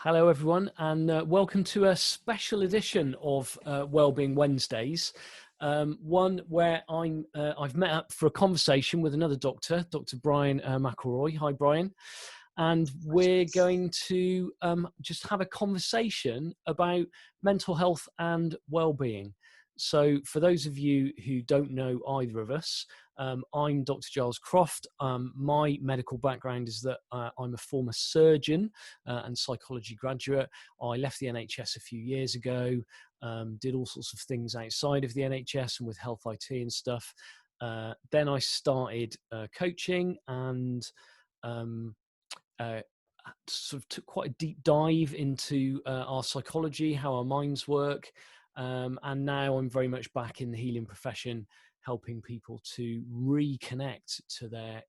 Hello, everyone, and welcome to a special edition of Wellbeing Wednesdays. One where I've met up for a conversation with another doctor, Dr. Bryan McElroy. Hi, Bryan. And we're going to just have a conversation about mental health and well-being. So for those of you who don't know either of us, I'm Dr. Giles Croft. My medical background is that I'm a former surgeon and psychology graduate. I left the NHS a few years ago, did all sorts of things outside of the NHS and with health IT and stuff. Then I started coaching and sort of took quite a deep dive into our psychology, how our minds work. And now I'm very much back in the healing profession, helping people to reconnect to their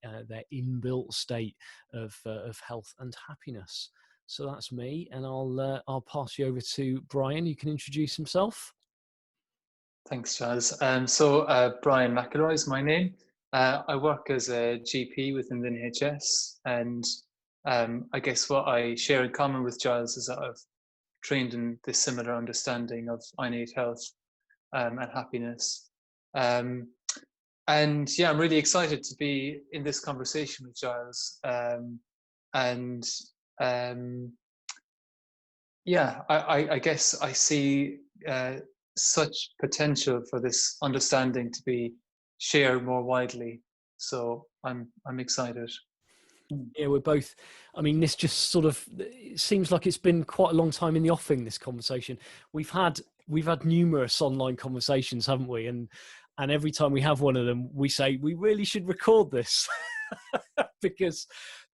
inbuilt state of health and happiness. So that's me, and I'll pass you over to Bryan. You can introduce himself. Thanks, Giles. Bryan McElroy is my name. I work as a GP within the NHS, and I guess what I share in common with Giles is that I've trained in this similar understanding of innate health and happiness. And yeah, I'm really excited to be in this conversation with Giles. Yeah, I guess I see such potential for this understanding to be shared more widely. So I'm excited. Yeah, we're both. I mean, this just sort of it seems like it's been quite a long time in the offing. This conversation we've had numerous online conversations, haven't we? And every time we have one of them, we say we really should record this because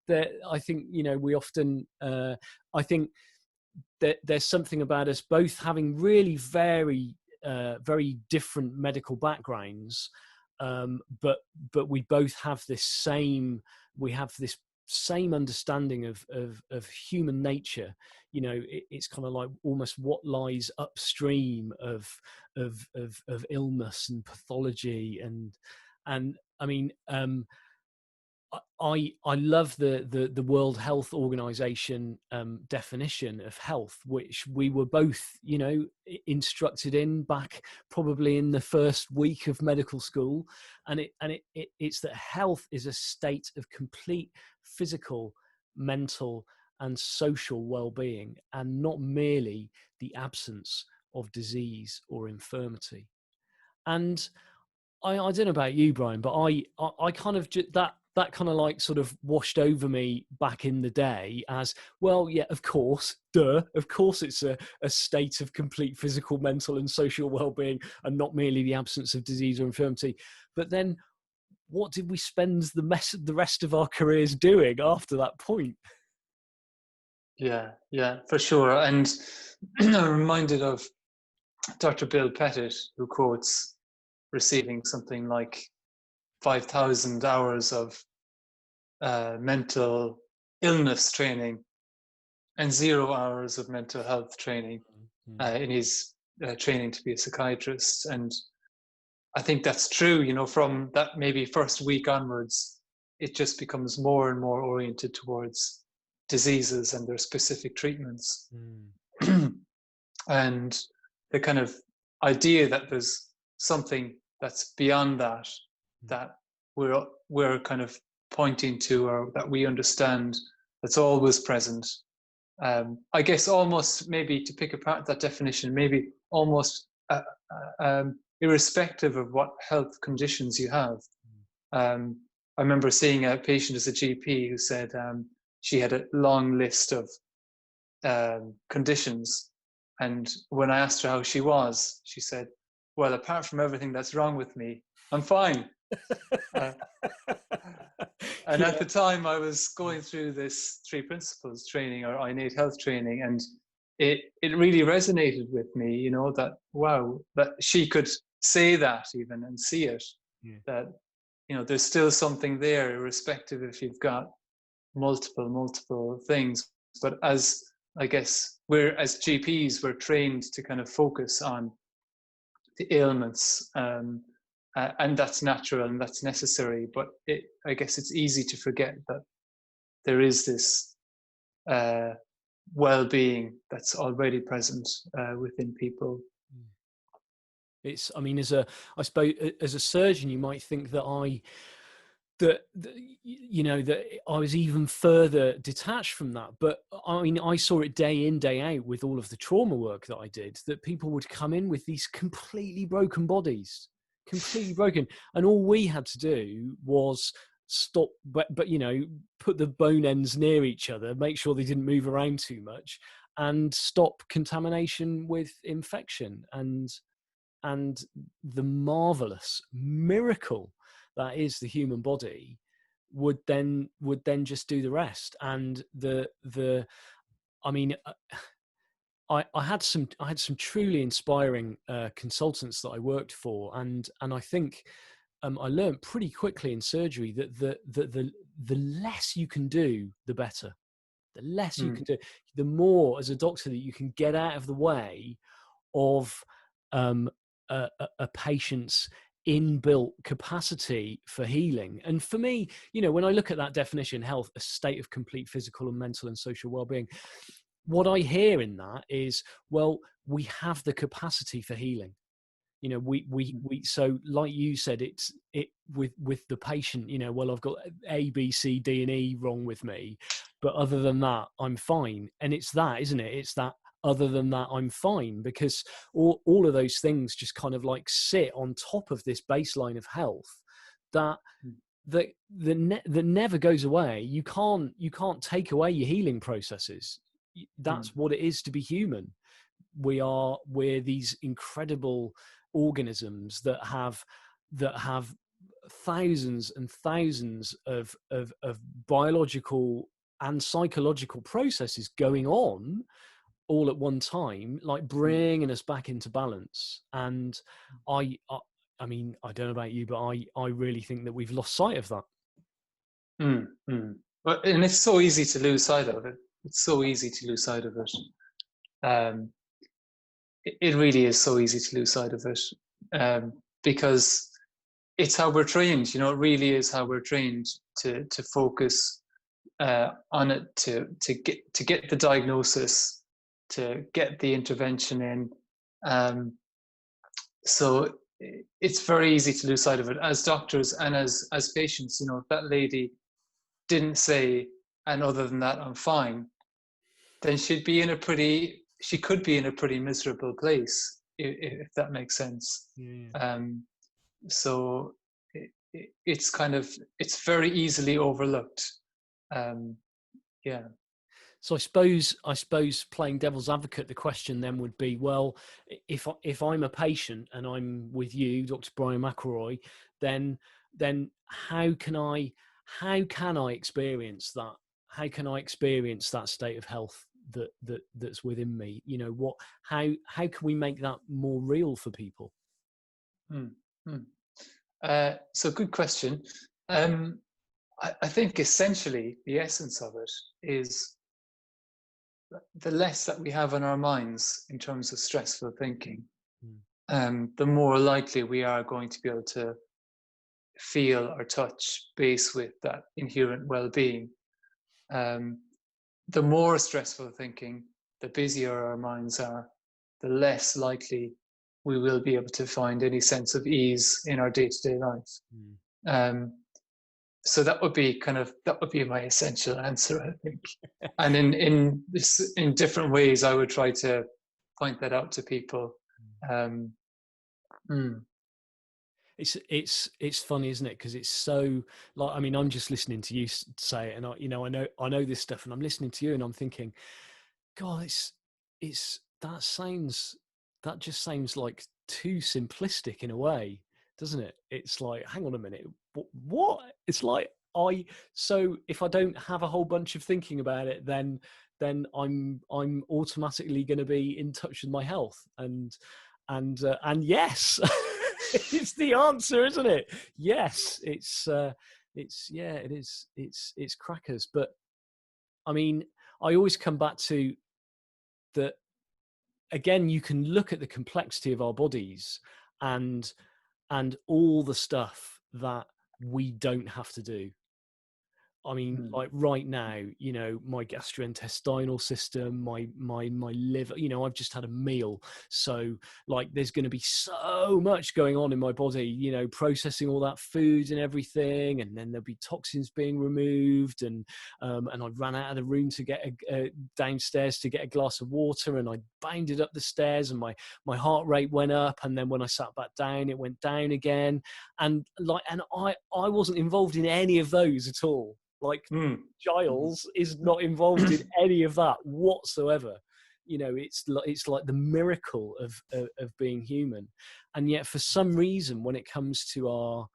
I think we often. I think that there's something about us both having really very different medical backgrounds, but we both have this same understanding of human nature. It's kind of like almost what lies upstream of illness and pathology, and I mean, I love the World Health Organization definition of health, which we were both, instructed in back probably in the first week of medical school, and it's that health is a state of complete physical, mental, and social well-being, and not merely the absence of disease or infirmity. And I don't know about you, Bryan, but I kind of that kind of like sort of washed over me back in the day as well. Yeah, of course, it's a state of complete physical, mental, and social well-being, and not merely the absence of disease or infirmity. But then, what did we spend the rest of our careers doing after that point? Yeah, for sure. And I'm reminded of Dr. Bill Pettit, who quotes receiving something like 5,000 hours of mental illness training and 0 hours of mental health training in his training to be a psychiatrist. And I think that's true, from that maybe first week onwards, it just becomes more and more oriented towards diseases and their specific treatments. And the kind of idea that there's something that's beyond that we're kind of pointing to, or that we understand, that's always present. I guess almost, maybe to pick apart that definition, maybe almost irrespective of what health conditions you have. I remember seeing a patient as a GP who said she had a long list of conditions, and when I asked her how she was, she said, well, apart from everything that's wrong with me, I'm fine. And at the time I was going through this 3 principles training, or innate health training, and it really resonated with me, that wow, that she could say that even and see it. That there's still something there, irrespective if you've got multiple things. But as I guess as GPs, we're trained to kind of focus on the ailments, and that's natural and that's necessary. But I guess it's easy to forget that there is this well-being that's already present within people. It's, I mean, I suppose as a surgeon, you might think that that I was even further detached from that. But I mean, I saw it day in, day out with all of the trauma work that I did, that people would come in with these completely broken bodies, completely broken. And all we had to do was stop, but put the bone ends near each other, make sure they didn't move around too much, and stop contamination with infection. And the marvelous miracle that is the human body would then just do the rest. And I mean, I had some truly inspiring consultants that I worked for, and I think I learned pretty quickly in surgery that the less you can do, the better. The less you can do, the more as a doctor that you can get out of the way of a patient's inbuilt capacity for healing. And for me, when I look at that definition, health, a state of complete physical and mental and social well-being, what I hear in that is, well, we have the capacity for healing. We so like you said, it with the patient, well, I've got A, B, C, D, and E wrong with me, but other than that, I'm fine. And it's that, isn't it? It's that other than that, I'm fine, because all of those things just kind of like sit on top of this baseline of health that never goes away. You can't take away your healing processes. That's what it is to be human. We're these incredible organisms that have thousands and thousands of biological and psychological processes going on all at one time, like bringing us back into balance. And I mean, I don't know about you, but I really think that we've lost sight of that. Well, and it's so easy to lose sight of it. It's so easy to lose sight of it. It really is so easy to lose sight of it, because it's how we're trained. It really is how we're trained to focus on it, to get the diagnosis, to get the intervention in. So it's very easy to lose sight of it as doctors and as patients. If that lady didn't say, and other than that, I'm fine, then she could be in a pretty miserable place, if that makes sense. Yeah. So it's very easily overlooked. Yeah. So I suppose playing devil's advocate, the question then would be, well, if I'm a patient and I'm with you, Dr. Bryan McElroy, then how can I experience that? How can I experience that state of health that's within me? How can we make that more real for people? So good question. I think essentially the essence of it is the less that we have in our minds in terms of stressful thinking, the more likely we are going to be able to feel or touch base with that inherent well-being. The more stressful thinking, the busier our minds are, the less likely we will be able to find any sense of ease in our day-to-day life. So that would be my essential answer, I think. And in different ways, I would try to point that out to people. It's funny, isn't it? Because it's so, like, I mean, I'm just listening to you say it, and I know this stuff, and I'm listening to you, and I'm thinking, God, that just sounds like too simplistic in a way, doesn't it? It's like, hang on a minute, what? It's like, so if I don't have a whole bunch of thinking about it, then I'm automatically going to be in touch with my health, and yes. It's the answer, isn't it? Yes, it is. It's crackers. But I mean, I always come back to that again. You can look at the complexity of our bodies and all the stuff that we don't have to do. I mean, mm, like right now, you know, my gastrointestinal system, my liver, you know, I've just had a meal. So like there's going to be so much going on in my body, you know, processing all that food and everything. And then there'll be toxins being removed. And I ran out of the room to get downstairs to get a glass of water, and I bounded up the stairs, and my heart rate went up. And then when I sat back down, it went down again. And I wasn't involved in any of those at all. Like mm, Giles is not involved in any of that whatsoever. You know, it's like the miracle of being human. And yet for some reason, when it comes to our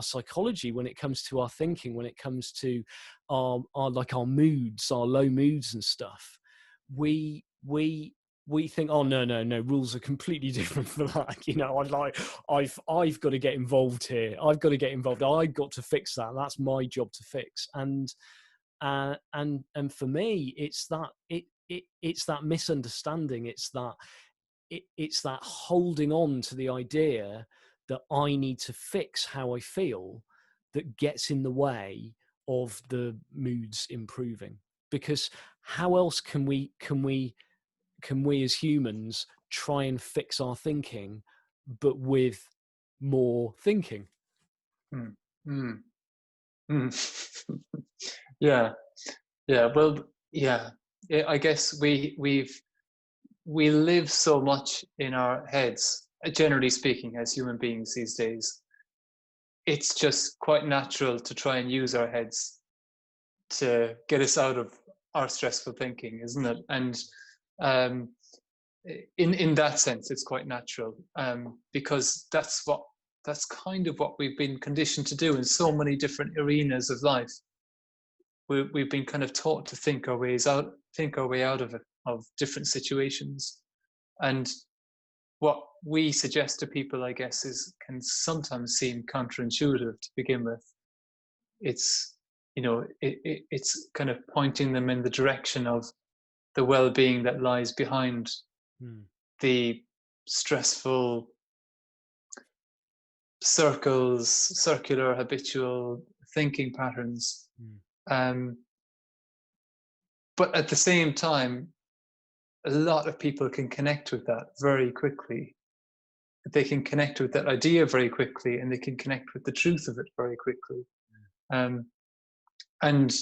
psychology, when it comes to our thinking, when it comes to our like our moods, our low moods and stuff, we think, oh no, rules are completely different for that. You know, I've got to get involved here. I've got to get involved. I've got to fix that. That's my job to fix. And for me, it's that misunderstanding. It's that holding on to the idea that I need to fix how I feel that gets in the way of the moods improving. Because how else can we as humans try and fix our thinking, but with more thinking? mm, mm, mm. Yeah, yeah. Well, yeah. I guess we live so much in our heads, generally speaking, as human beings these days. It's just quite natural to try and use our heads to get us out of our stressful thinking, isn't it? And um, in that sense, it's quite natural, because that's kind of what we've been conditioned to do in so many different arenas of life. We've been kind of taught to think our way out of it, of different situations. And what we suggest to people, I guess, can sometimes seem counterintuitive to begin with. It's, it's kind of pointing them in the direction of the well-being that lies behind Hmm. the stressful circular habitual thinking patterns. Hmm. um, but at the same time, a lot of people can connect with that very quickly. They can connect with that idea very quickly, and they can connect with the truth of it very quickly. um, and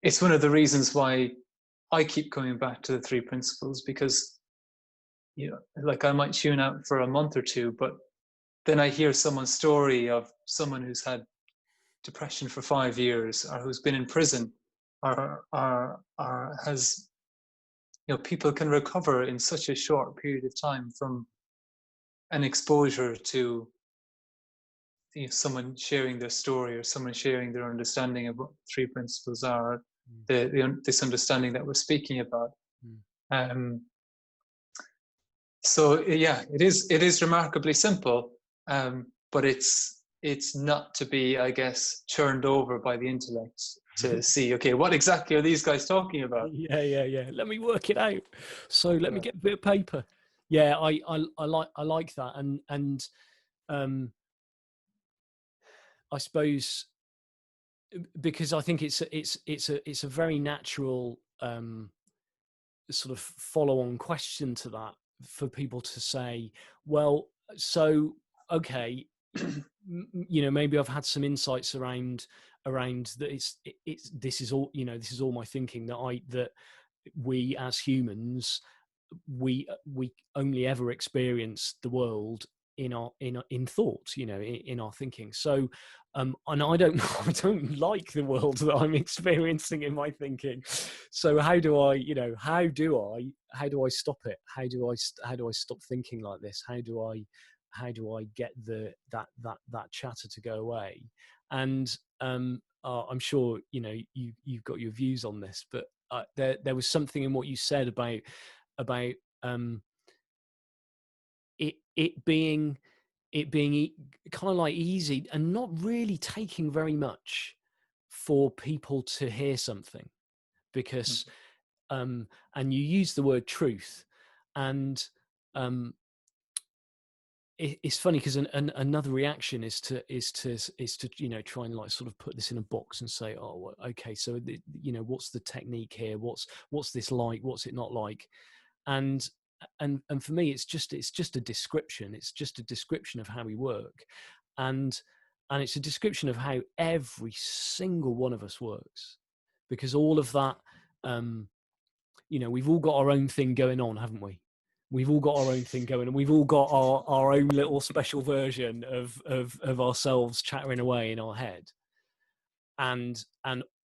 it's one of the reasons why I keep coming back to the three principles, because like I might tune out for a month or two, but then I hear someone's story of someone who's had depression for 5 years, or who's been in prison, or has, people can recover in such a short period of time from an exposure to someone sharing their story, or someone sharing their understanding of what three principles are, this understanding that we're speaking about. Hmm. Um, so yeah, it is remarkably simple, but it's not to be, I guess, churned over by the intellect to see, okay, what exactly are these guys talking about? Yeah. Let me work it out. So let me Yeah. get a bit of paper. Yeah, I like that, and um, I suppose because I think it's a very natural sort of follow-on question to that, for people to say, well, so okay, maybe I've had some insights around that it's this is all, this is all my thinking, that we as humans, we only ever experience the world in thought, in our thinking. So and I don't I don't like the world that I'm experiencing in my thinking. So how do I stop it? How do I stop thinking like this? How do I get that chatter to go away? And I'm sure you've got your views on this, but there was something in what you said about um, it being kind of like easy and not really taking very much for people to hear something, because and you use the word truth, and it's funny because another reaction is to try and like sort of put this in a box and say, oh well, okay, so what's the technique here, what's this like, what's it not like, and for me it's just a description, it's just a description of how we work, and it's a description of how every single one of us works, because all of that, we've all got our own thing going on, haven't we? We've all got our own thing going, and we've all got our own little special version of ourselves chattering away in our head. And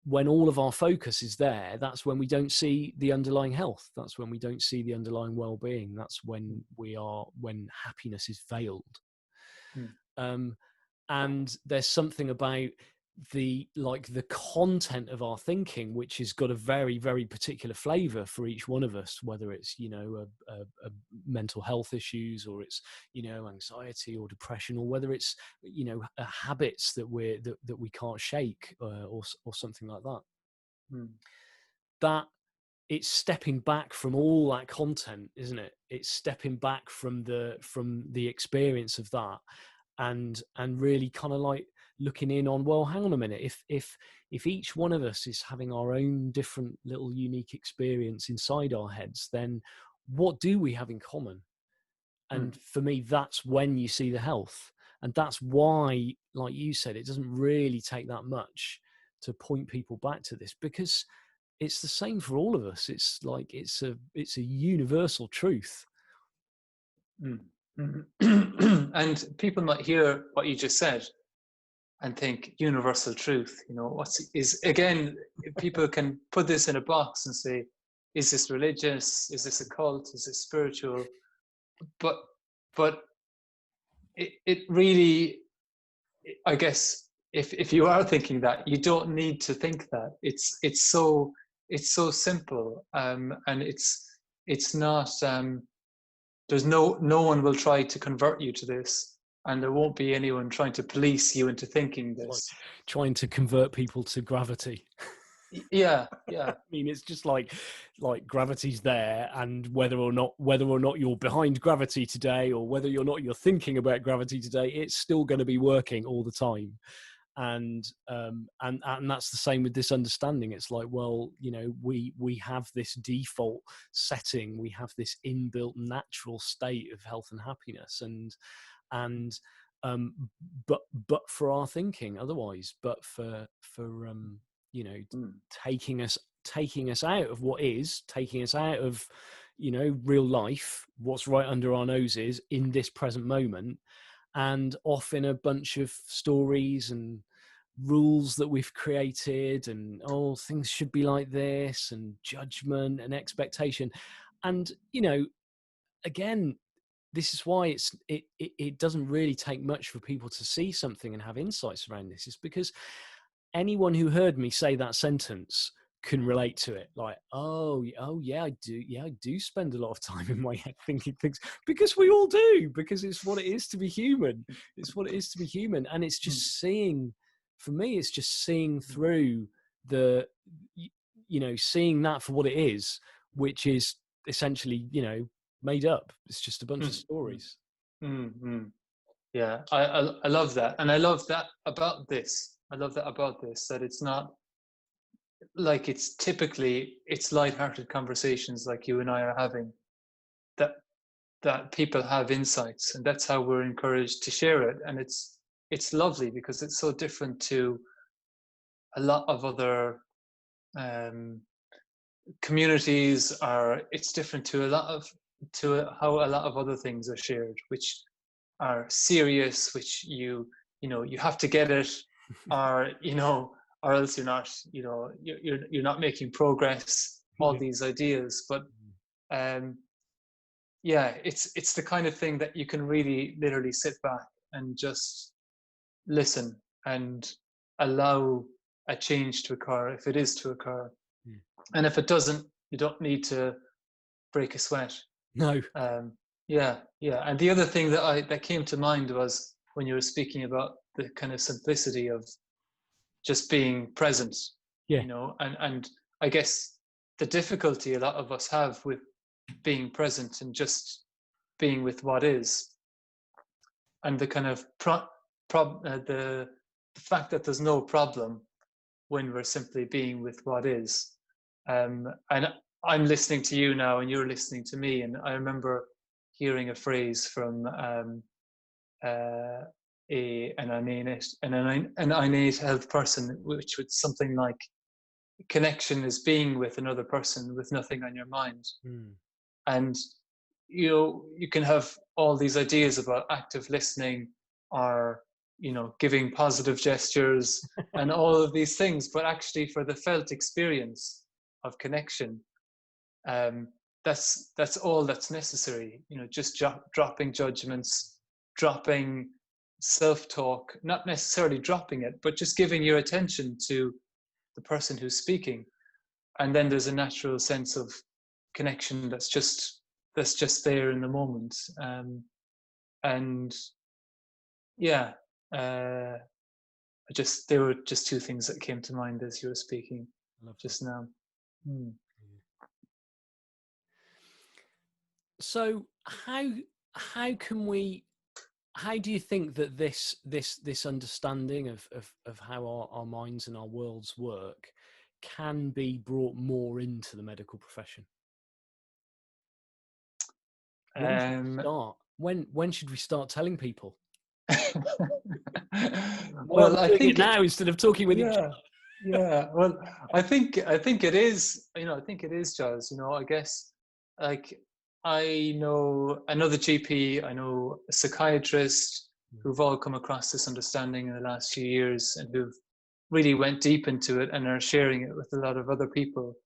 when all of our focus is there, that's when we don't see the underlying health. That's when we don't see the underlying well-being. That's when when happiness is veiled. And there's something about the content of our thinking, which has got a very, very particular flavor for each one of us, whether it's a mental health issues, or it's anxiety or depression, or whether it's habits that we can't shake, or something like that. That it's stepping back from all that content, isn't it? It's stepping back from the experience of that, and really kind of like looking in on, well, hang on a minute, if each one of us is having our own different little unique experience inside our heads, then what do we have in common? And for me, that's when you see the health. And that's why, like you said, it doesn't really take that much to point people back to this, because it's the same for all of us. It's like it's a universal truth. And people might hear what you just said and think universal truth. Again, people can put this in a box and say, is this religious? Is this a cult? Is it spiritual? But it really, I guess, if you are thinking that, you don't need to think that. It's so simple, and it's not. There's no one will try to convert you to this, and there won't be anyone trying to police you into thinking this. Like trying to convert people to gravity. Yeah. I mean, it's just like gravity's there, and whether or not you're behind gravity today, or whether you're thinking about gravity today, it's still going to be working all the time. And that's the same with this understanding. It's like, well, we have this default setting, we have this inbuilt natural state of health and happiness, but for our thinking otherwise, but for taking us out of what is, taking us out of real life, what's right under our noses in this present moment, and off in a bunch of stories and rules that we've created, and things should be like this, and judgment and expectation. And again, this is why it doesn't really take much for people to see something and have insights around this, is because anyone who heard me say that sentence can relate to it. Like, oh yeah, I do spend a lot of time in my head thinking things, because we all do, because it's what it is to be human. It's what it is to be human. And it's just seeing, for me, it's just seeing through seeing that for what it is, which is essentially, made up. It's just a bunch of stories. Yeah, I love that. And I love that about this. That it's not like it's lighthearted conversations like you and I are having, that people have insights, and that's how we're encouraged to share it. And it's lovely, because it's so different to a lot of other communities, or it's different to how a lot of other things are shared, which are serious, which you have to get it, or or else you're not you're not making progress, all these ideas. But it's the kind of thing that you can really literally sit back and just listen and allow a change to occur, if it is to occur. And if it doesn't, you don't need to break a sweat. No. Yeah. And the other thing that came to mind was when you were speaking about the kind of simplicity of just being present. Yeah. And I guess the difficulty a lot of us have with being present and just being with what is and the kind of the fact that there's no problem when we're simply being with what is. And I'm listening to you now, and you're listening to me. And I remember hearing a phrase from an innate health person, which was something like, connection is being with another person with nothing on your mind. And you can have all these ideas about active listening, or giving positive gestures and all of these things, but actually for the felt experience of connection, that's all that's necessary. Just dropping judgments, dropping self-talk, not necessarily dropping it, but just giving your attention to the person who's speaking. And then there's a natural sense of connection that's just there in the moment. And yeah, there were just two things that came to mind as you were speaking just now. So how do you think that this understanding of how our minds and our worlds work can be brought more into the medical profession? When should we start? When should we start telling people? Well, I think it now instead of talking with each other. Yeah. Well, I think it is. I think it is, Giles. I guess, like, I know another GP, I know a psychiatrist, who've all come across this understanding in the last few years, and who've really went deep into it and are sharing it with a lot of other people.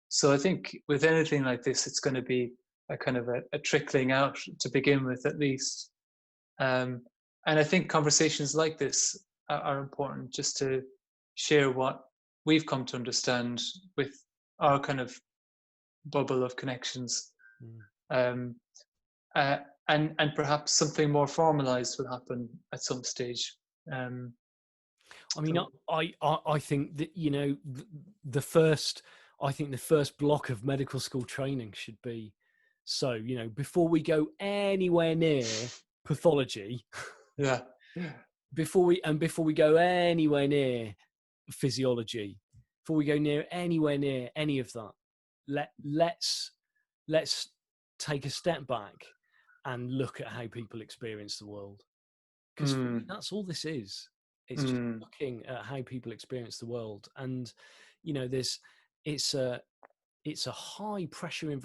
So I think with anything like this, it's going to be a kind of a trickling out to begin with, at least. And I think conversations like this are important, just to share what we've come to understand with our kind of bubble of connections. And perhaps something more formalized will happen at some stage. I mean, I think that the first block of medical school training should be, so before we go anywhere near pathology, before we go anywhere near physiology, before we go anywhere near any of that, let's take a step back and look at how people experience the world, because that's all this is. It's just looking at how people experience the world. And it's a high pressure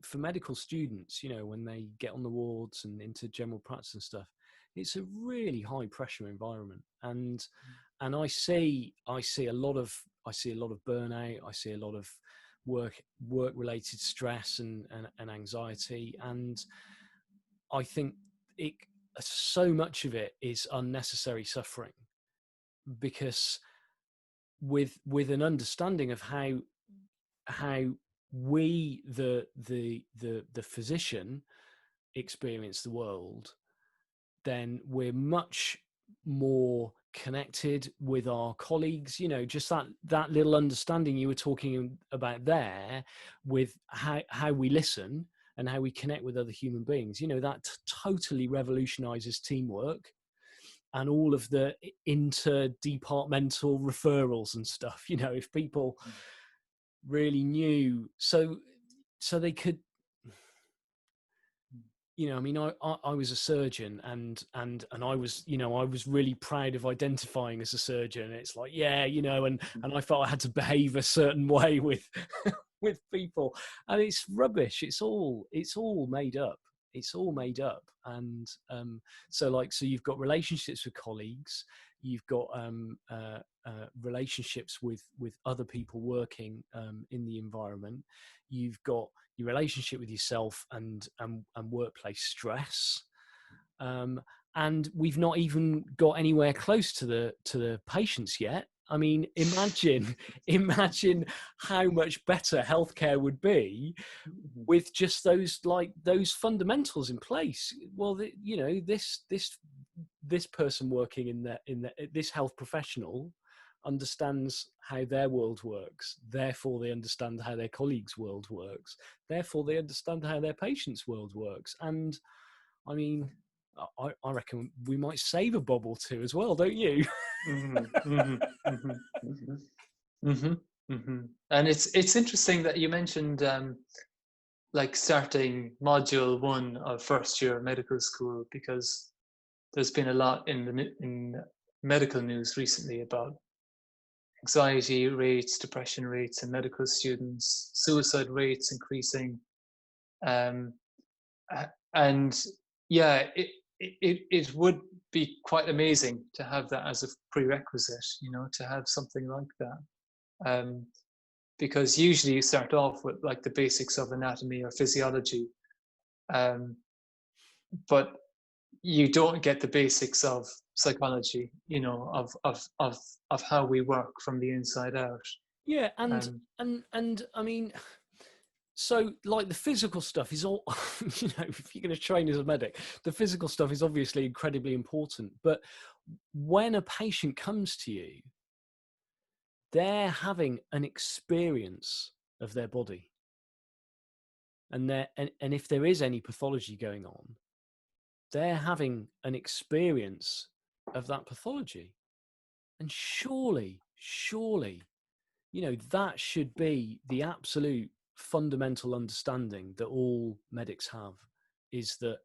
for medical students, when they get on the wards and into general practice and stuff. It's a really high pressure environment, and I see a lot of burnout. I see a lot of work related stress and anxiety, and I think so much of it is unnecessary suffering, because with an understanding of how we the physician experience the world, then we're much more connected with our colleagues. Just that little understanding you were talking about there, with how we listen and how we connect with other human beings, that totally revolutionizes teamwork and all of the interdepartmental referrals and stuff. If people really knew, so they could, I mean, I was a surgeon, and I was, I was really proud of identifying as a surgeon. It's like, and I felt I had to behave a certain way with with people, and it's rubbish. It's all made up. It's all made up. And so you've got relationships with colleagues, you've got relationships with other people working in the environment, you've got your relationship with yourself and workplace stress, and we've not even got anywhere close to the patients yet. I mean, imagine how much better healthcare would be with just those fundamentals in place. Well, this person working in this health professional understands how their world works. Therefore, they understand how their colleagues' world works. Therefore, they understand how their patients' world works. And I mean, I reckon we might save a bob or two as well, don't you? And it's interesting that you mentioned like starting module 1 of first year medical school, because there's been a lot in medical news recently about anxiety rates, depression rates in medical students, suicide rates increasing, um, and yeah, it would be quite amazing to have that as a prerequisite, to have something like that, because usually you start off with like the basics of anatomy or physiology, um, but you don't get the basics of psychology, of how we work from the inside out. Yeah, Um, and I mean, so like the physical stuff is all, if you're going to train as a medic, the physical stuff is obviously incredibly important. But when a patient comes to you, they're having an experience of their body, and if there is any pathology going on, they're having an experience of that pathology. And surely, that should be the absolute fundamental understanding that all medics have, is that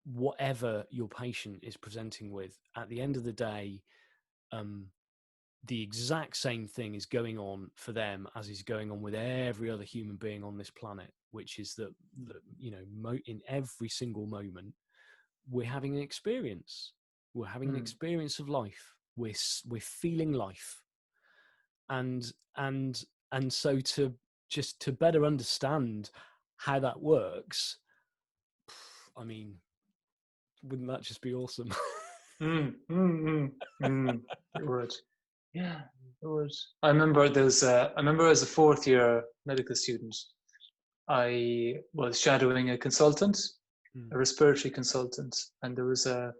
whatever your patient is presenting with, at the end of the day, the exact same thing is going on for them as is going on with every other human being on this planet, which is that in every single moment, we're having an experience. We're having an experience of life. We're feeling life, and so to better understand how that works, I mean, wouldn't that just be awesome? It would, yeah, it would. I remember as a fourth year medical student, I was shadowing a consultant, a respiratory consultant, and there was a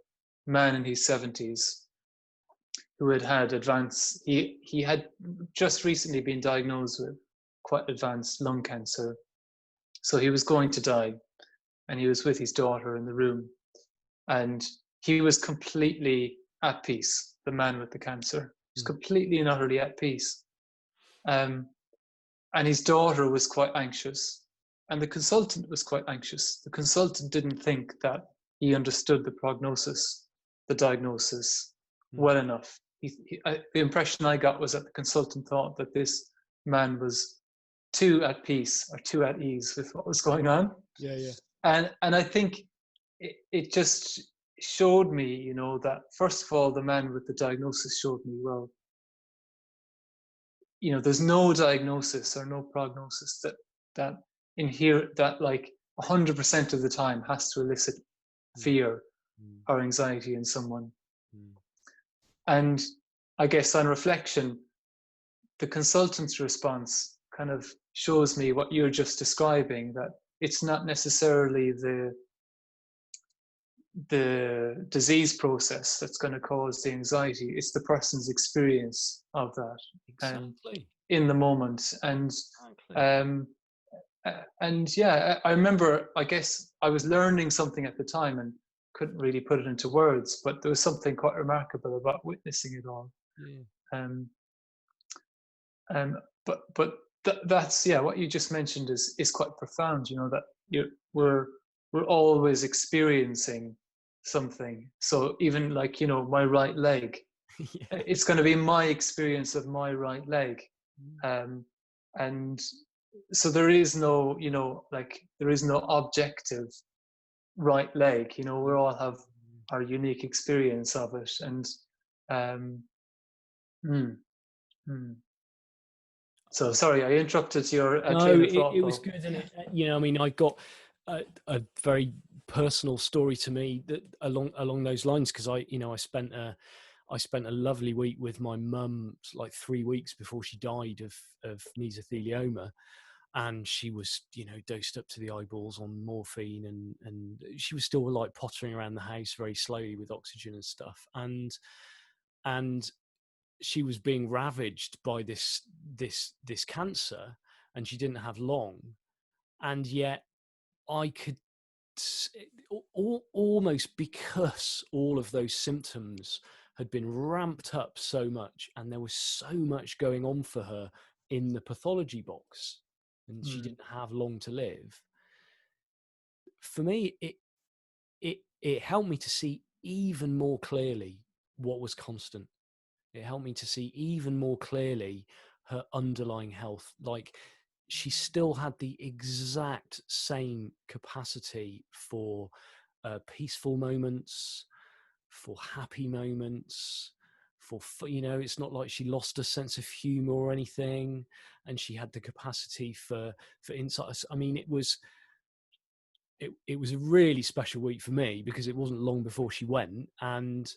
man in his 70s who had advanced. He had just recently been diagnosed with quite advanced lung cancer, so he was going to die, and he was with his daughter in the room, and he was completely at peace. The man with the cancer was completely and utterly at peace, and his daughter was quite anxious, and the consultant was quite anxious. The consultant didn't think that he understood the prognosis, the diagnosis well enough. The impression I got was that the consultant thought that this man was too at peace or too at ease with what was going on. Yeah. And I think it just showed me, that first of all, the man with the diagnosis showed me, well, there's no diagnosis or no prognosis that in here that like 100% of the time has to elicit fear or anxiety in someone. And I guess on reflection, the consultant's response kind of shows me what you're just describing, that it's not necessarily the disease process that's going to cause the anxiety. It's the person's experience of that. Exactly. In the moment. And yeah, I remember, I guess I was learning something at the time and couldn't really put it into words, but there was something quite remarkable about witnessing it all. But that's, yeah, what you just mentioned is quite profound, that we're always experiencing something. So even like, my right leg, it's going to be my experience of my right leg. And so there is no, there is no objective right leg, we all have our unique experience of it. And so sorry, I interrupted your train of thought. It was good. And I mean, I got a very personal story to me that along those lines, because I spent a lovely week with my mum, like 3 weeks before she died of mesothelioma, and she was dosed up to the eyeballs on morphine, and she was still like pottering around the house very slowly with oxygen and stuff, and she was being ravaged by this cancer, and she didn't have long, and yet I could almost because all of those symptoms had been ramped up so much, and there was so much going on for her in the pathology box, and she didn't have long to live. For me, it helped me to see even more clearly what was constant. It helped me to see even more clearly her underlying health. Like, she still had the exact same capacity for peaceful moments, for happy moments, for, you know, it's not like she lost a sense of humor or anything, and she had the capacity for insight. I mean, it was a really special week for me, because it wasn't long before she went, and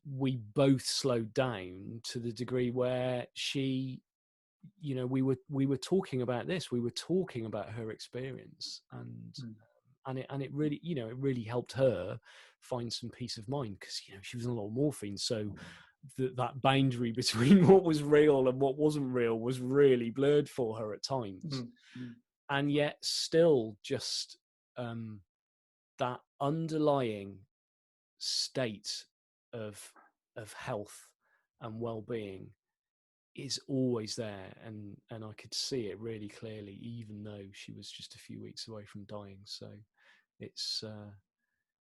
we both slowed down to the degree where she, you know, we were talking about this, we were talking about her experience, and it really, you know, it really helped her find some peace of mind, because, you know, she was on a lot of morphine, so that boundary between what was real and what wasn't real was really blurred for her at times. And yet still, just that underlying state of health and well-being is always there, and I could see it really clearly, even though she was just a few weeks away from dying. So it's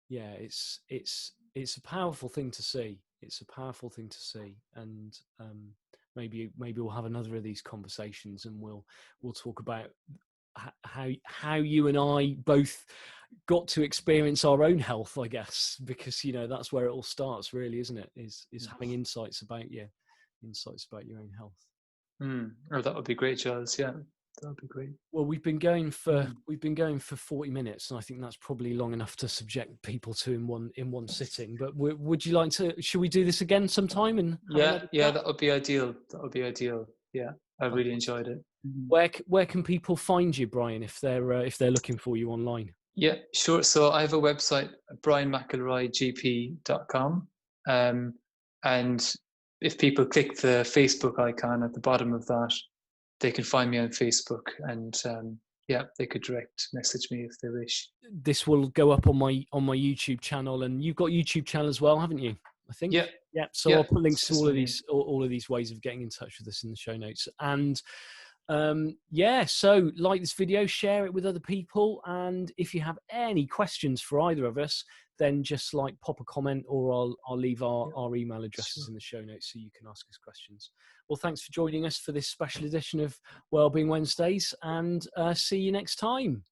it's a powerful thing to see. It's a powerful thing to see, and maybe we'll have another of these conversations, and we'll talk about how you and I both got to experience our own health, I guess, because, you know, that's where it all starts, really, isn't it? Is having insights about your own health. Oh, that would be great, Giles. Yeah, that would be great. Well, we've been going for 40 minutes, and I think that's probably long enough to subject people to in one sitting. But would you like to? Should we do this again sometime? And yeah, that would be ideal. That would be ideal. Yeah, I really enjoyed it. Where can people find you, Brian, if they're looking for you online? Yeah, sure. So I have a website, brianmcelroygp.com, and if people click the Facebook icon at the bottom of that, they can find me on Facebook, and yeah, they could direct message me if they wish. This will go up on my YouTube channel, and you've got a YouTube channel as well, haven't you? I think. Yeah. So I'll put links to all of these ways of getting in touch with us in the show notes. And so like this video, share it with other people, and if you have any questions for either of us, then just like pop a comment, or I'll leave our email addresses in the show notes so you can ask us questions. Well, thanks for joining us for this special edition of Wellbeing Wednesdays, and see you next time.